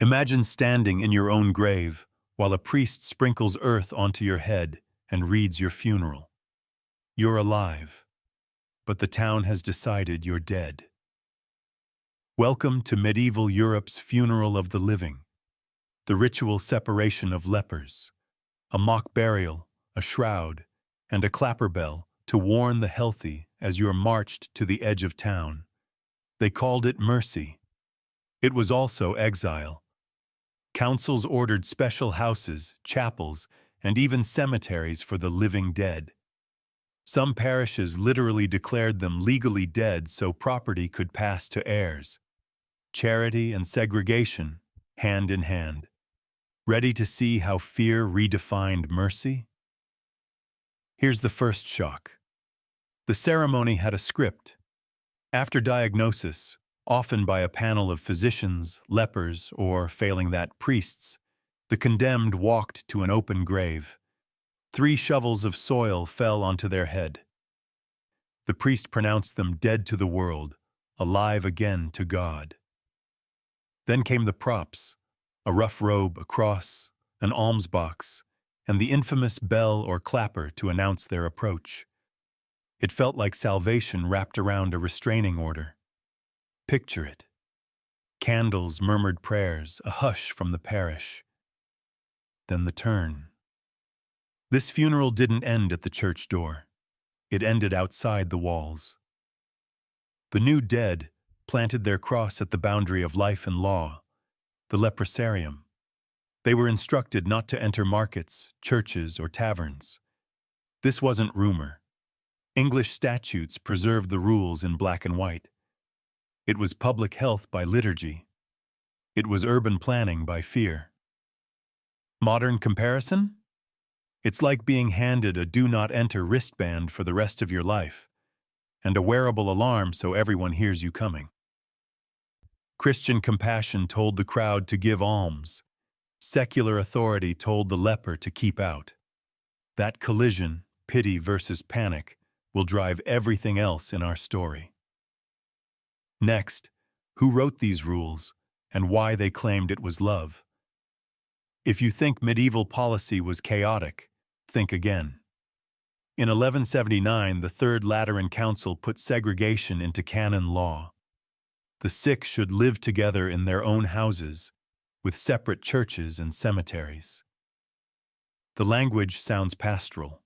Imagine standing in your own grave while a priest sprinkles earth onto your head and reads your funeral. You're alive, but the town has decided you're dead. Welcome to medieval Europe's funeral of the living, the ritual separation of lepers, a mock burial, a shroud, and a clapper bell to warn the healthy as you're marched to the edge of town. They called it mercy. It was also exile. Councils ordered special houses, chapels, and even cemeteries for the living dead. Some parishes literally declared them legally dead so property could pass to heirs. Charity and segregation, hand in hand. Ready to see how fear redefined mercy? Here's the first shock. The ceremony had a script. After diagnosis, often by a panel of physicians, lepers, or, failing that, priests, the condemned walked to an open grave. 3 shovels of soil fell onto their head. The priest pronounced them dead to the world, alive again to God. Then came the props, a rough robe, a cross, an alms box, and the infamous bell or clapper to announce their approach. It felt like salvation wrapped around a restraining order. Picture it. Candles, murmured prayers, a hush from the parish. Then the turn. This funeral didn't end at the church door. It ended outside the walls. The new dead planted their cross at the boundary of life and law, the leprosarium. They were instructed not to enter markets, churches, or taverns. This wasn't rumor. English statutes preserved the rules in black and white. It was public health by liturgy. It was urban planning by fear. Modern comparison? It's like being handed a do not enter wristband for the rest of your life, and a wearable alarm so everyone hears you coming. Christian compassion told the crowd to give alms. Secular authority told the leper to keep out. That collision, pity versus panic, will drive everything else in our story. Next, who wrote these rules and why they claimed it was love? If you think medieval policy was chaotic, think again. In 1179, the Third Lateran Council put segregation into canon law. The sick should live together in their own houses, with separate churches and cemeteries. The language sounds pastoral.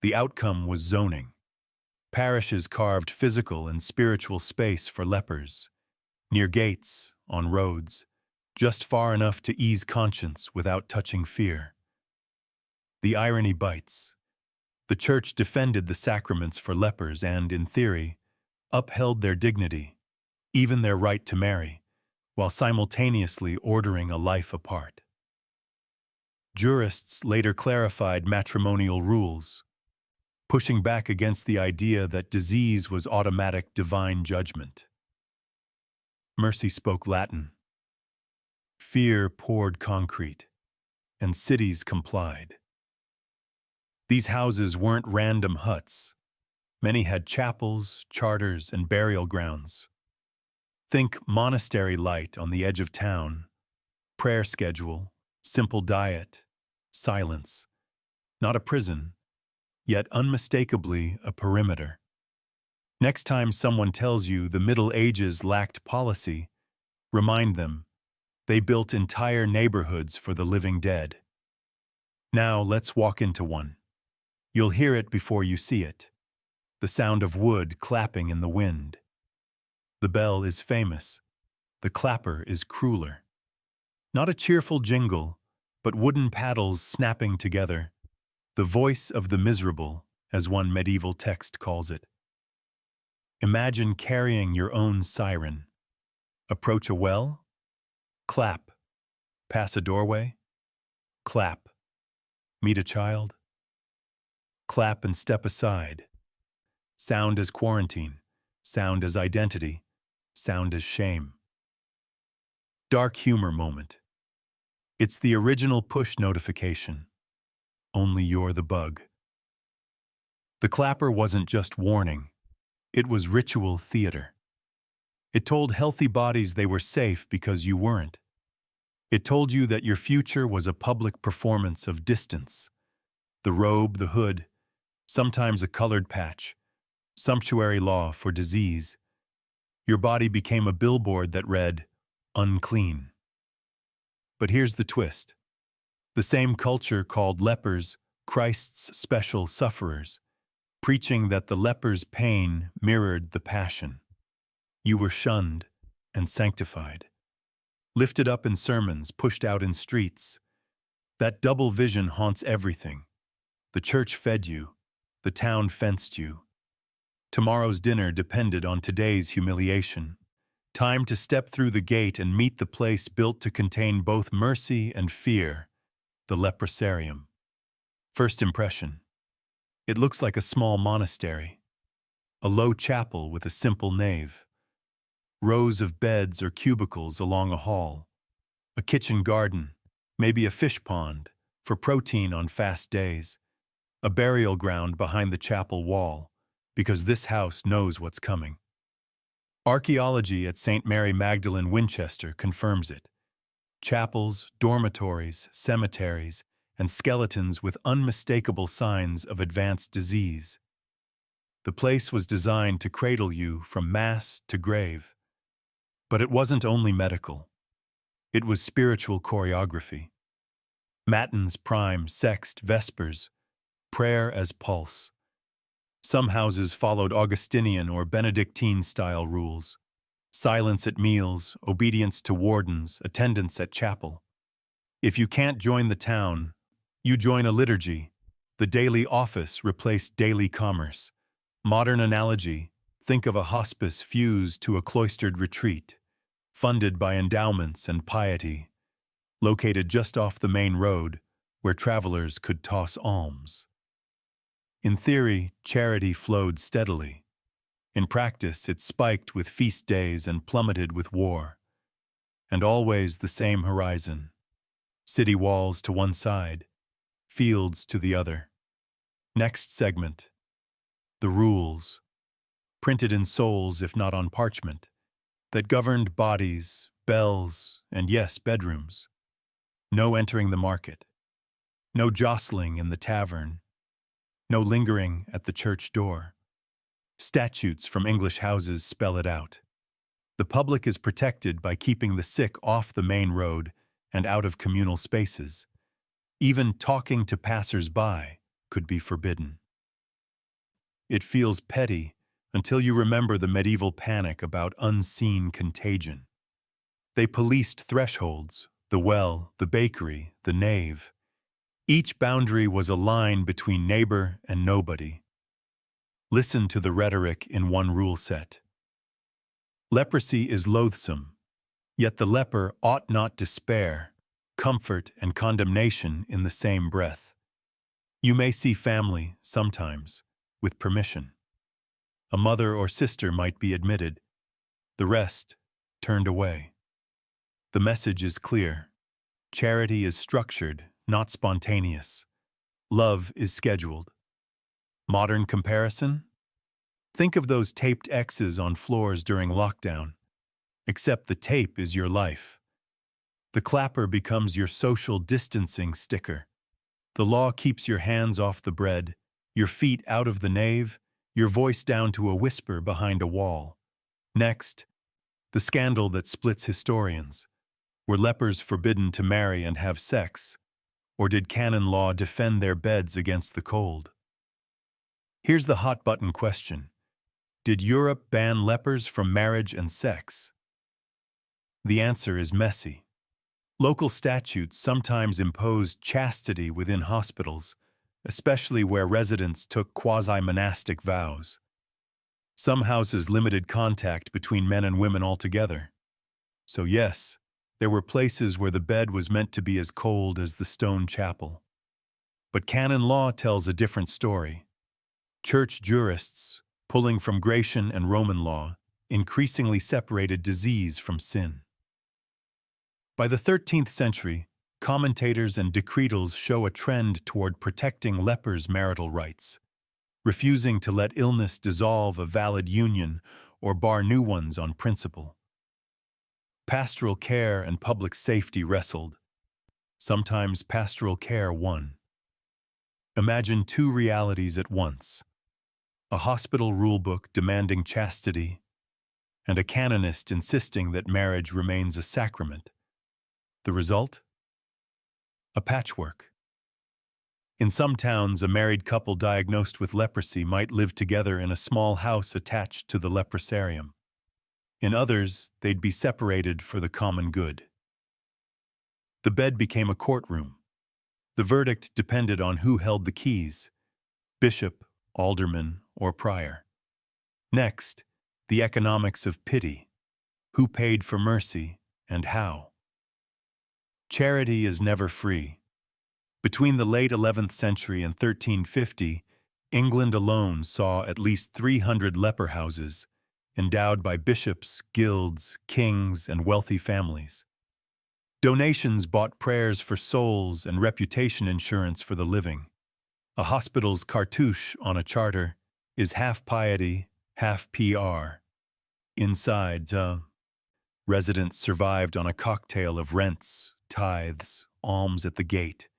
The outcome was zoning. Parishes carved physical and spiritual space for lepers, near gates, on roads, just far enough to ease conscience without touching fear. The irony bites. The church defended the sacraments for lepers and, in theory, upheld their dignity, even their right to marry, while simultaneously ordering a life apart. Jurists later clarified matrimonial rules, pushing back against the idea that disease was automatic divine judgment. Mercy spoke Latin. Fear poured concrete, and cities complied. These houses weren't random huts. Many had chapels, charters, and burial grounds. Think monastery light on the edge of town, prayer schedule, simple diet, silence. Not a prison, yet unmistakably a perimeter. Next time someone tells you the Middle Ages lacked policy, remind them they built entire neighborhoods for the living dead. Now let's walk into one. You'll hear it before you see it. The sound of wood clapping in the wind. The bell is famous. The clapper is crueler. Not a cheerful jingle, but wooden paddles snapping together. The voice of the miserable, as one medieval text calls it. Imagine carrying your own siren. Approach a well? Clap. Pass a doorway? Clap. Meet a child? Clap and step aside. Sound as quarantine, sound as identity, sound as shame. Dark humor moment. It's the original push notification. Only you're the bug. The clapper wasn't just warning. It was ritual theater. It told healthy bodies they were safe because you weren't. It told you that your future was a public performance of distance. The robe, the hood, sometimes a colored patch, sumptuary law for disease. Your body became a billboard that read, unclean. But here's the twist. The same culture called lepers Christ's special sufferers, preaching that the leper's pain mirrored the passion. You were shunned and sanctified, lifted up in sermons, pushed out in streets. That double vision haunts everything. The church fed you, the town fenced you. Tomorrow's dinner depended on today's humiliation. Time to step through the gate and meet the place built to contain both mercy and fear, the leprosarium. First impression. It looks like a small monastery, a low chapel with a simple nave, rows of beds or cubicles along a hall, a kitchen garden, maybe a fish pond for protein on fast days, a burial ground behind the chapel wall, because this house knows what's coming. Archaeology at St. Mary Magdalene Winchester confirms it. Chapels, dormitories, cemeteries, and skeletons with unmistakable signs of advanced disease. The place was designed to cradle you from mass to grave. But it wasn't only medical. It was spiritual choreography. Matins, prime, sext, vespers, prayer as pulse. Some houses followed Augustinian or Benedictine-style rules. Silence at meals, obedience to wardens, attendance at chapel. If you can't join the town, you join a liturgy. The daily office replaced daily commerce. Modern analogy, think of a hospice fused to a cloistered retreat, funded by endowments and piety, located just off the main road where travelers could toss alms. In theory, charity flowed steadily. In practice, it spiked with feast days and plummeted with war. And always the same horizon. City walls to one side, fields to the other. Next segment. The rules, printed in souls if not on parchment, that governed bodies, bells, and yes, bedrooms. No entering the market. No jostling in the tavern. No lingering at the church door. Statutes from English houses spell it out. The public is protected by keeping the sick off the main road and out of communal spaces. Even talking to passers-by could be forbidden. It feels petty until you remember the medieval panic about unseen contagion. They policed thresholds, the well, the bakery, the nave. Each boundary was a line between neighbor and nobody. Listen to the rhetoric in one rule set. Leprosy is loathsome, yet the leper ought not despair, comfort and condemnation in the same breath. You may see family, sometimes, with permission. A mother or sister might be admitted, the rest turned away. The message is clear. Charity is structured, not spontaneous. Love is scheduled. Modern comparison? Think of those taped X's on floors during lockdown. Except the tape is your life. The clapper becomes your social distancing sticker. The law keeps your hands off the bread, your feet out of the nave, your voice down to a whisper behind a wall. Next, the scandal that splits historians. Were lepers forbidden to marry and have sex? Or did canon law defend their beds against the cold? Here's the hot-button question. Did Europe ban lepers from marriage and sex? The answer is messy. Local statutes sometimes imposed chastity within hospitals, especially where residents took quasi-monastic vows. Some houses limited contact between men and women altogether. So yes, there were places where the bed was meant to be as cold as the stone chapel. But canon law tells a different story. Church jurists, pulling from Grecian and Roman law, increasingly separated disease from sin. By the 13th century, commentators and decretals show a trend toward protecting lepers' marital rights, refusing to let illness dissolve a valid union or bar new ones on principle. Pastoral care and public safety wrestled. Sometimes pastoral care won. Imagine two realities at once: a hospital rulebook demanding chastity, and a canonist insisting that marriage remains a sacrament. The result? A patchwork. In some towns, a married couple diagnosed with leprosy might live together in a small house attached to the leprosarium. In others, they'd be separated for the common good. The bed became a courtroom. The verdict depended on who held the keys: bishop, alderman, or prior. Next, the economics of pity: who paid for mercy and how. Charity is never free. Between the late 11th century and 1350, England alone saw at least 300 leper houses, endowed by bishops, guilds, kings, and wealthy families. Donations bought prayers for souls and reputation insurance for the living. A hospital's cartouche on a charter is half piety, half PR. Inside, residents survived on a cocktail of rents, tithes, alms at the gate,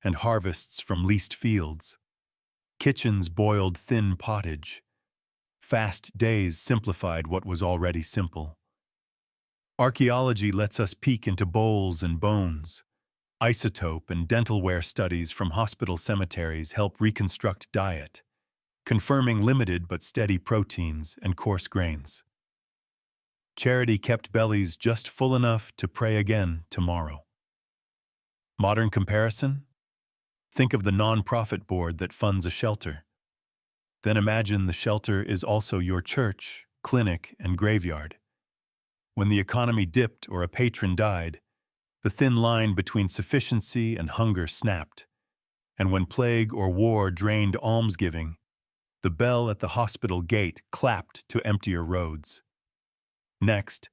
and harvests from leased fields. Kitchens boiled thin pottage. Fast days simplified what was already simple. Archaeology lets us peek into bowls and bones. Isotope and dentalware studies from hospital cemeteries help reconstruct diet, confirming limited but steady proteins and coarse grains. Charity kept bellies just full enough to pray again tomorrow. Modern comparison? Think of the non-profit board that funds a shelter. Then imagine the shelter is also your church, clinic, and graveyard. When the economy dipped or a patron died, the thin line between sufficiency and hunger snapped. And when plague or war drained almsgiving, the bell at the hospital gate clapped to emptier roads. Next,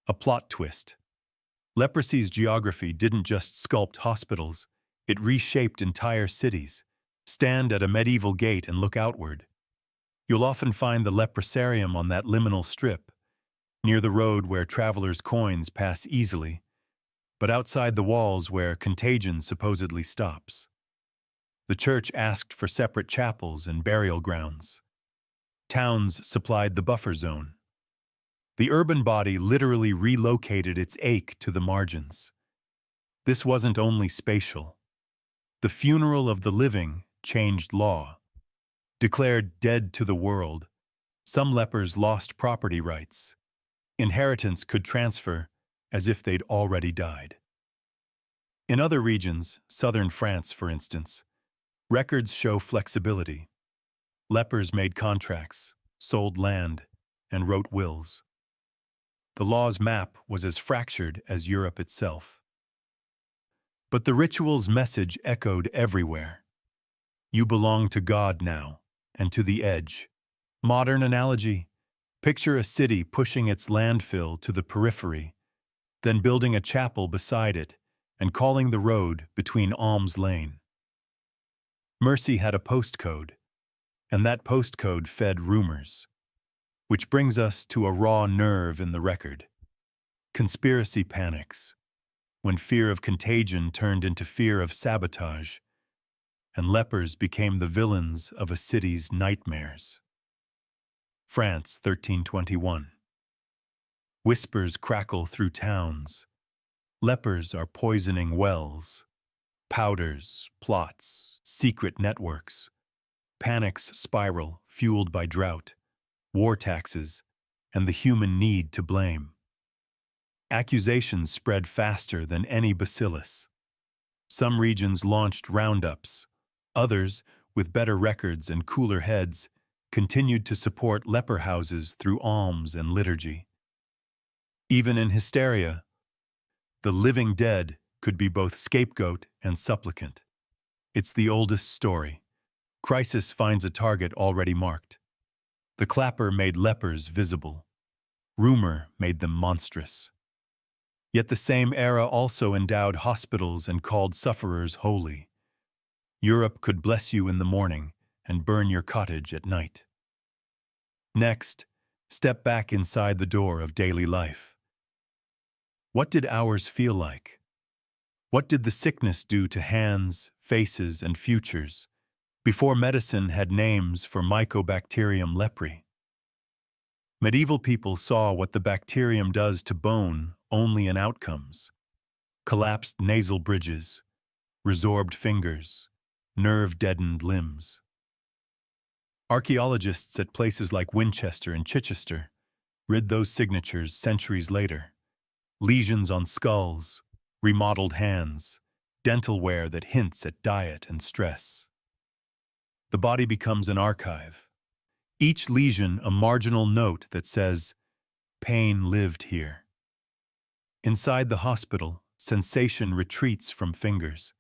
a plot twist. Leprosy's geography didn't just sculpt hospitals, it reshaped entire cities. Stand at a medieval gate and look outward. You'll often find the leprosarium on that liminal strip, near the road where travelers' coins pass easily, but outside the walls where contagion supposedly stops. The church asked for separate chapels and burial grounds. Towns supplied the buffer zone. The urban body literally relocated its ache to the margins. This wasn't only spatial. The funeral of the living changed law. Declared dead to the world, some lepers lost property rights. Inheritance could transfer as if they'd already died. In other regions, southern France for instance, records show flexibility. Lepers made contracts, sold land, and wrote wills. The law's map was as fractured as Europe itself. But the ritual's message echoed everywhere. You belong to God now, and to the edge. Modern analogy: picture a city pushing its landfill to the periphery, then building a chapel beside it and calling the road between Alms Lane. Mercy had a postcode, and that postcode fed rumors. Which brings us to a raw nerve in the record. Conspiracy panics, when fear of contagion turned into fear of sabotage, and lepers became the villains of a city's nightmares. France, 1321. Whispers crackle through towns. Lepers are poisoning wells. Powders, plots, secret networks. Panics spiral, fueled by drought, war taxes, and the human need to blame. Accusations spread faster than any bacillus. Some regions launched roundups. Others, with better records and cooler heads, continued to support leper houses through alms and liturgy. Even in hysteria, the living dead could be both scapegoat and supplicant. It's the oldest story. Crisis finds a target already marked. The clapper made lepers visible. Rumor made them monstrous. Yet the same era also endowed hospitals and called sufferers holy. Europe could bless you in the morning and burn your cottage at night. Next, step back inside the door of daily life. What did ours feel like? What did the sickness do to hands, faces, and futures before medicine had names for Mycobacterium leprae? Medieval people saw what the bacterium does to bone only in outcomes: collapsed nasal bridges, resorbed fingers, nerve-deadened limbs. Archaeologists at places like Winchester and Chichester read those signatures centuries later: lesions on skulls, remodeled hands, dental wear that hints at diet and stress. The body becomes an archive, each lesion a marginal note that says, "Pain lived here." Inside the hospital, sensation retreats from fingers.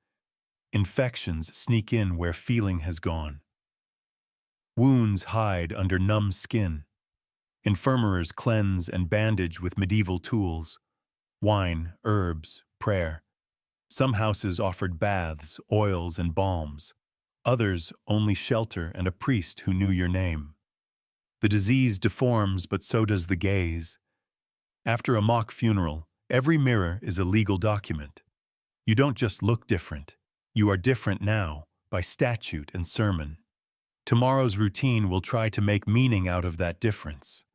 Infections sneak in where feeling has gone. Wounds hide under numb skin. Infirmers cleanse and bandage with medieval tools: wine, herbs, prayer. Some houses offered baths, oils, and balms. Others only shelter and a priest who knew your name. The disease deforms, but so does the gaze. After a mock funeral, every mirror is a legal document. You don't just look different. You are different now, by statute and sermon. Tomorrow's routine will try to make meaning out of that difference.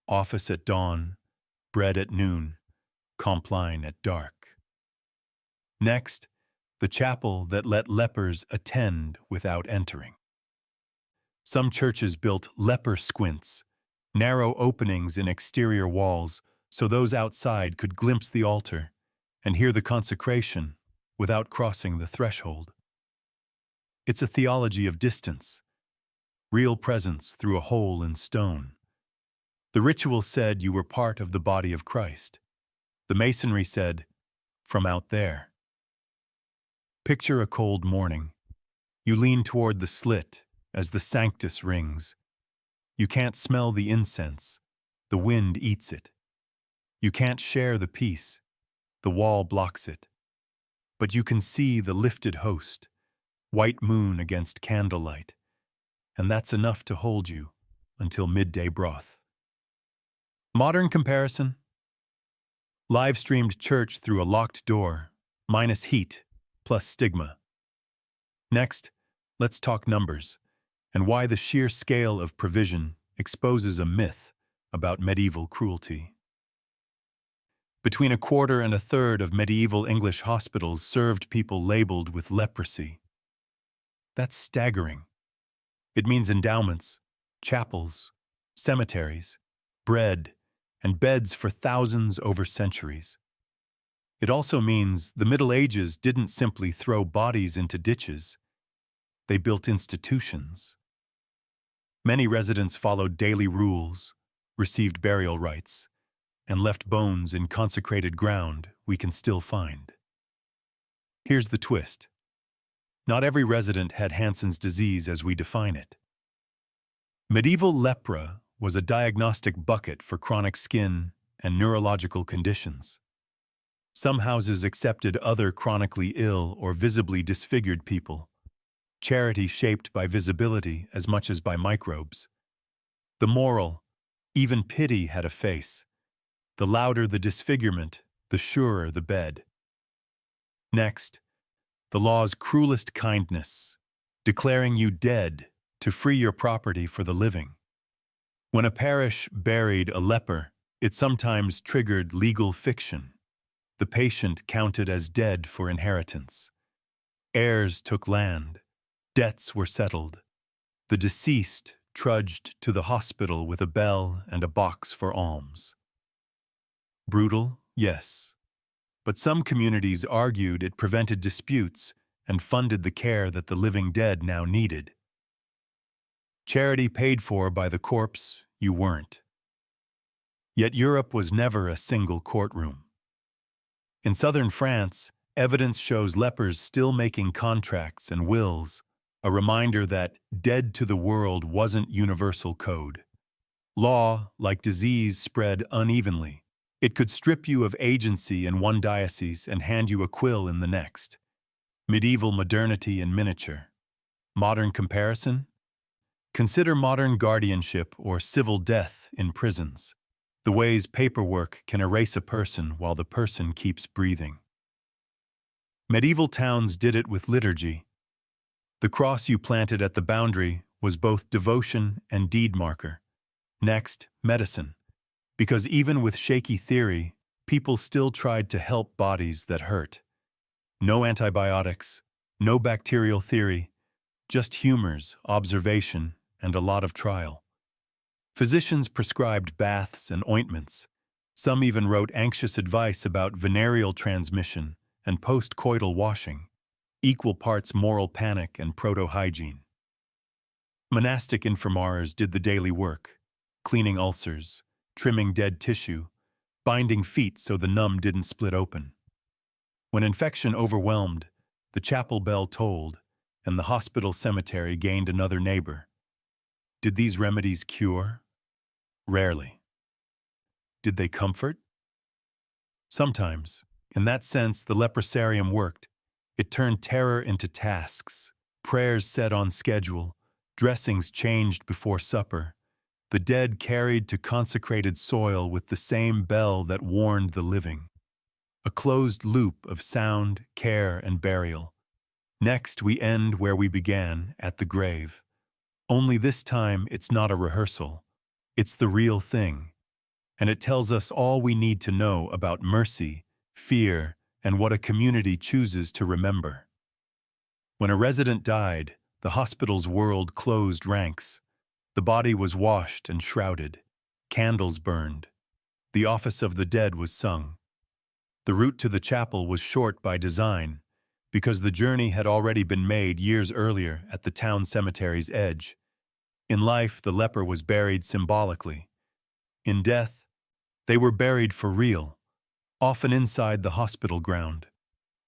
Office at dawn, bread at noon, compline at dark. Next, the chapel that let lepers attend without entering. Some churches built leper squints, narrow openings in exterior walls so those outside could glimpse the altar and hear the consecration without crossing the threshold. It's a theology of distance, real presence through a hole in stone. The ritual said you were part of the body of Christ. The masonry said, "From out there." Picture a cold morning. You lean toward the slit as the Sanctus rings. You can't smell the incense. The wind eats it. You can't share the peace. The wall blocks it. But you can see the lifted host, white moon against candlelight, and that's enough to hold you until midday broth. Modern comparison? Live-streamed church through a locked door, minus heat, plus stigma. Next, let's talk numbers, and why the sheer scale of provision exposes a myth about medieval cruelty. Between a quarter and a third of medieval English hospitals served people labeled with leprosy. That's staggering. It means endowments, chapels, cemeteries, bread, and beds for thousands over centuries. It also means the Middle Ages didn't simply throw bodies into ditches. They built institutions. Many residents followed daily rules, received burial rites, and left bones in consecrated ground we can still find. Here's the twist. Not every resident had Hansen's disease as we define it. Medieval lepra was a diagnostic bucket for chronic skin and neurological conditions. Some houses accepted other chronically ill or visibly disfigured people, charity shaped by visibility as much as by microbes. The moral, even pity had a face. The louder the disfigurement, the surer the bed. Next, the law's cruelest kindness, declaring you dead to free your property for the living. When a parish buried a leper, it sometimes triggered legal fiction. The patient counted as dead for inheritance. Heirs took land. Debts were settled. The deceased trudged to the hospital with a bell and a box for alms. Brutal, yes. But some communities argued it prevented disputes and funded the care that the living dead now needed. Charity paid for by the corpse, you weren't. Yet Europe was never a single courtroom. In southern France, evidence shows lepers still making contracts and wills, a reminder that dead to the world wasn't universal code. Law, like disease, spread unevenly. It could strip you of agency in one diocese and hand you a quill in the next. Medieval modernity in miniature. Modern comparison? Consider modern guardianship or civil death in prisons. the ways paperwork can erase a person while the person keeps breathing. Medieval towns did it with liturgy. The cross you planted at the boundary was both devotion and deed marker. Next, medicine. Because even with shaky theory, people still tried to help bodies that hurt. No antibiotics, no bacterial theory, just humors, observation, and a lot of trial. Physicians prescribed baths and ointments. Some even wrote anxious advice about venereal transmission and post-coital washing, equal parts moral panic and proto-hygiene. Monastic infirmars did the daily work, cleaning ulcers, trimming dead tissue, binding feet so the numb didn't split open. When infection overwhelmed, the chapel bell tolled, and the hospital cemetery gained another neighbor. Did these remedies cure? Rarely. Did they comfort? Sometimes. In that sense, the leprosarium worked. It turned terror into tasks, prayers set on schedule, dressings changed before supper, the dead carried to consecrated soil with the same bell that warned the living. A closed loop of sound, care, and burial. Next, we end where we began, at the grave. Only this time, it's not a rehearsal. It's the real thing. And it tells us all we need to know about mercy, fear, and what a community chooses to remember. When a resident died, the hospital's world closed ranks. The body was washed and shrouded. Candles burned. The office of the dead was sung. The route to the chapel was short by design, because the journey had already been made years earlier at the town cemetery's edge. In life, the leper was buried symbolically. In death, they were buried for real, often inside the hospital ground,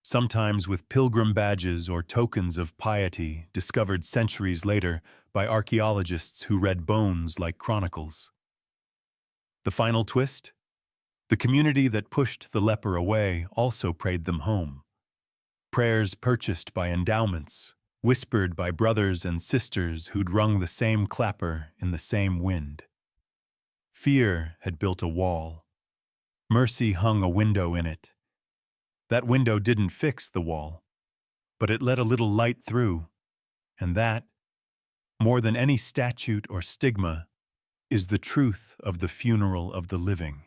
sometimes with pilgrim badges or tokens of piety discovered centuries later by archaeologists who read bones like chronicles. The final twist? The community that pushed the leper away also prayed them home. Prayers purchased by endowments, whispered by brothers and sisters who'd rung the same clapper in the same wind. Fear had built a wall. Mercy hung a window in it. That window didn't fix the wall, but it let a little light through, and that, more than any statute or stigma, is the truth of the funeral of the living.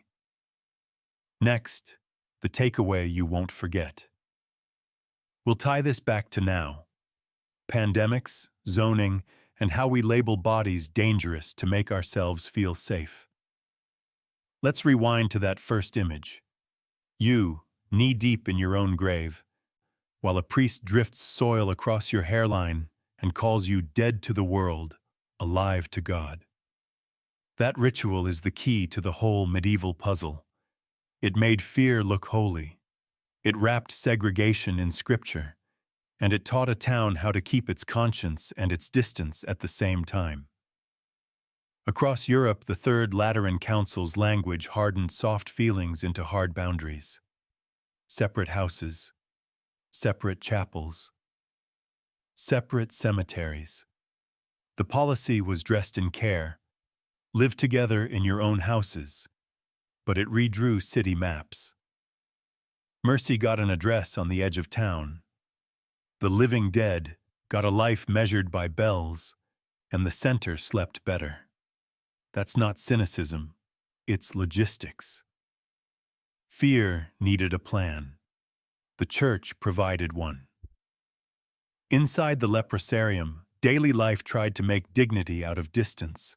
Next, the takeaway you won't forget. We'll tie this back to now. Pandemics, zoning, and how we label bodies dangerous to make ourselves feel safe. Let's rewind to that first image. You, knee-deep in your own grave, while a priest drifts soil across your hairline and calls you dead to the world, alive to God. That ritual is the key to the whole medieval puzzle. It made fear look holy. It wrapped segregation in scripture, and it taught a town how to keep its conscience and its distance at the same time. Across Europe, the Third Lateran Council's language hardened soft feelings into hard boundaries. Separate houses, separate chapels, separate cemeteries. The policy was dressed in care. Live together in your own houses, but it redrew city maps. Mercy got an address on the edge of town. The living dead got a life measured by bells, and the center slept better. That's not cynicism, it's logistics. Fear needed a plan. The church provided one. Inside the leprosarium, daily life tried to make dignity out of distance.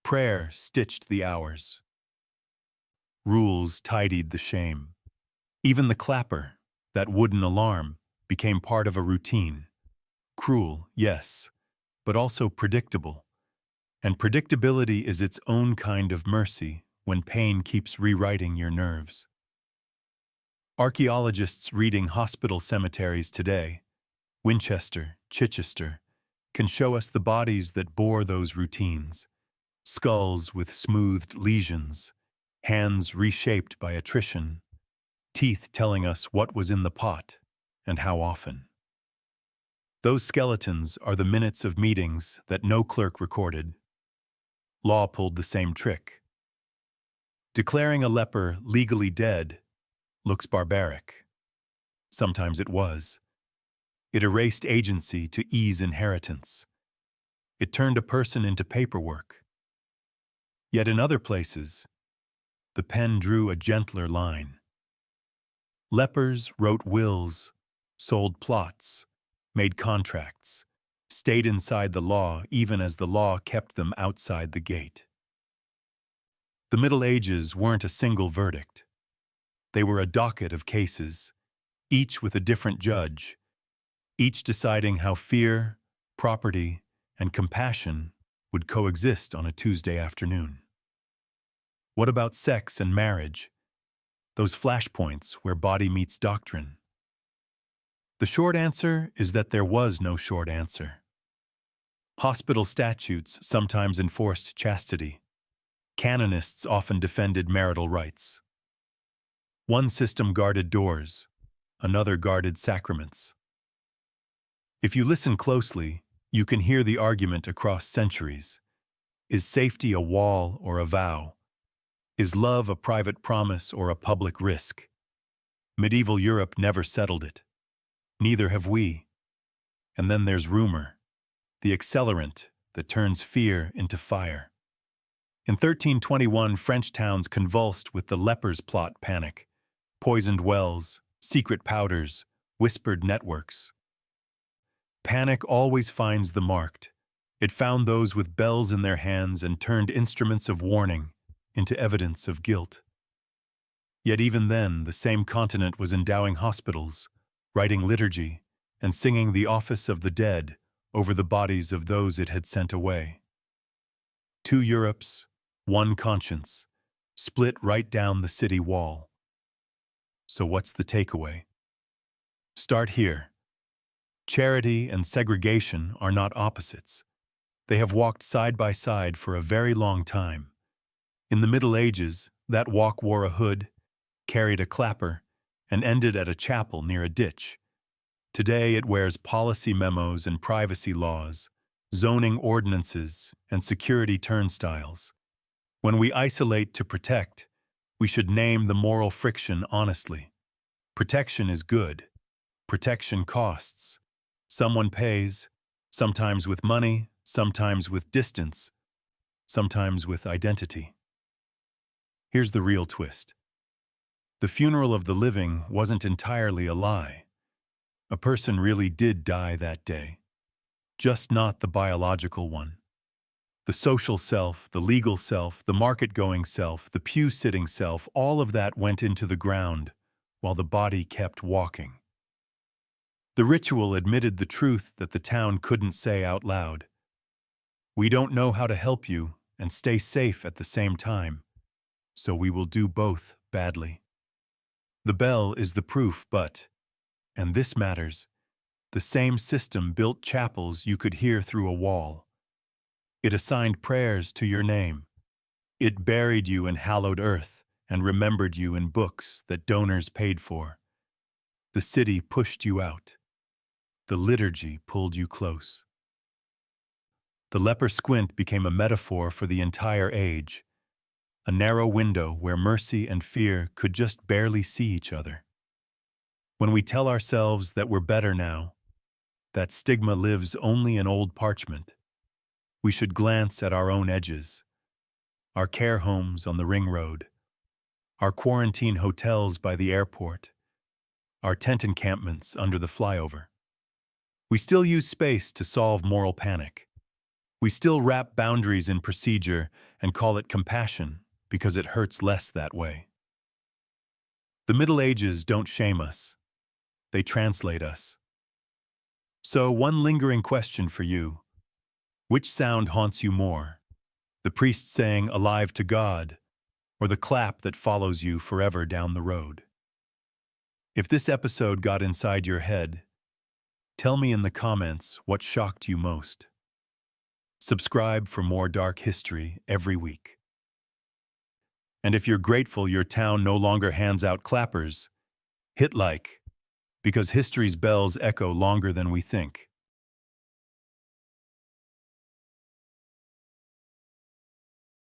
Prayer stitched the hours. Rules tidied the shame. Even the clapper, that wooden alarm, became part of a routine. Cruel, yes, but also predictable. And predictability is its own kind of mercy when pain keeps rewriting your nerves. Archaeologists reading hospital cemeteries today, Winchester, Chichester, can show us the bodies that bore those routines. Skulls with smoothed lesions, hands reshaped by attrition, teeth telling us what was in the pot and how often. Those skeletons are the minutes of meetings that no clerk recorded. Law pulled the same trick. Declaring a leper legally dead looks barbaric. Sometimes it was. It erased agency to ease inheritance. It turned a person into paperwork. Yet in other places, the pen drew a gentler line. Lepers wrote wills, sold plots, made contracts, stayed inside the law even as the law kept them outside the gate. The Middle Ages weren't a single verdict. They were a docket of cases, each with a different judge, each deciding how fear, property, and compassion would coexist on a Tuesday afternoon. What about sex and marriage? Those flashpoints where body meets doctrine. The short answer is that there was no short answer. Hospital statutes sometimes enforced chastity. Canonists often defended marital rights. One system guarded doors, another guarded sacraments. If you listen closely, you can hear the argument across centuries. Is safety a wall or a vow? Is love a private promise or a public risk? Medieval Europe never settled it. Neither have we. And then there's rumor, the accelerant that turns fear into fire. In 1321, French towns convulsed with the lepers plot panic. Poisoned wells, secret powders, whispered networks. Panic always finds the marked. It found those with bells in their hands and turned instruments of warning into evidence of guilt. Yet even then, the same continent was endowing hospitals, writing liturgy, and singing the office of the dead over the bodies of those it had sent away. Two Europes, one conscience, split right down the city wall. So what's the takeaway? Start here. Charity and segregation are not opposites. They have walked side by side for a very long time. In the Middle Ages, that walk wore a hood, carried a clapper, and ended at a chapel near a ditch. Today it wears policy memos and privacy laws, zoning ordinances, and security turnstiles. When we isolate to protect, we should name the moral friction honestly. Protection is good. Protection costs. Someone pays, sometimes with money, sometimes with distance, sometimes with identity. Here's the real twist. The funeral of the living wasn't entirely a lie. A person really did die that day, just not the biological one. The social self, the legal self, the market-going self, the pew-sitting self, all of that went into the ground while the body kept walking. The ritual admitted the truth that the town couldn't say out loud. We don't know how to help you and stay safe at the same time, so we will do both badly. The bell is the proof, but, and this matters, the same system built chapels you could hear through a wall. It assigned prayers to your name. It buried you in hallowed earth and remembered you in books that donors paid for. The city pushed you out. The liturgy pulled you close. The leper squint became a metaphor for the entire age, a narrow window where mercy and fear could just barely see each other. When we tell ourselves that we're better now, that stigma lives only in old parchment. We should glance at our own edges, our care homes on the ring road, our quarantine hotels by the airport, our tent encampments under the flyover. We still use space to solve moral panic. We still wrap boundaries in procedure and call it compassion because it hurts less that way. The Middle Ages don't shame us. They translate us. So, one lingering question for you. Which sound haunts you more? The priest saying "alive to God," or the clap that follows you forever down the road? If this episode got inside your head, tell me in the comments what shocked you most. Subscribe for more dark history every week. And if you're grateful your town no longer hands out clappers, hit like, because history's bells echo longer than we think.